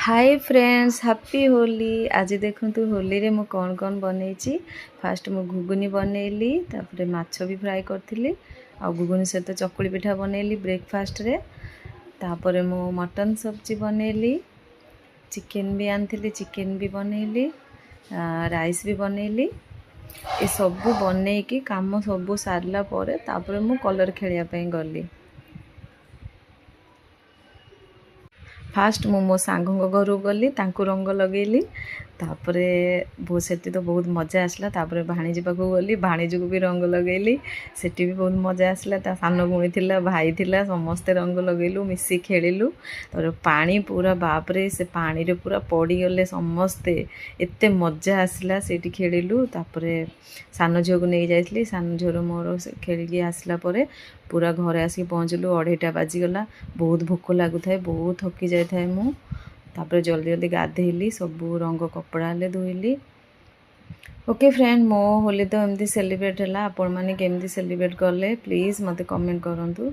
Hi friends happy Holi. आज देखूँ होली रे मु कौन कौन बनई। फास्ट मु घुगुनी बनैली, तापर माछ भी फ्राए करी आ घुगुनी सहित चकुली पिठा बनैली ब्रेकफास्ट रे। तापर मु मटन सब्जी बनैली, चिकेन भी आनी चिकेन भी बनैली, राइस भी बनैली। ये सब बनैकी काम सब सारला परे तापर मु कलर खेलिया गली। फास्ट मु मो सांग घर गली, रंग लगेली। तापरे सेठी तो बहुत मजा आसला। तापरे भाणीजी पाक गली, भाणीजी को भी रंग लगेली। सेठी भी बहुत मजा आसला। ता सान भूणी थिला, भाई थिला, समस्ते रंग लगेलु, मिसी खेलिलु। तापर पानी पूरा बापरे से पानी रे पूरा पड़ी गले समस्ते। एते मजा आसला सेठी खेलिलु। तापरे सान झील को नहीं जाइली, सान झील मोर खेलिकी आसला परे पूरा घरे आसिक पहुँचलु 2:30 बाजिगला। बहुत भोक लगुए, बहुत थकी जाए मु। तापर जल्दी जल्दी गाधेली, सब रंग कपड़ा ले धोइली। ओके फ्रेंड, मो होली तो एमती सेलिब्रेट है। आपण मैंने केमती सेलिब्रेट कले प्लीज़ मते कमेंट करंतु।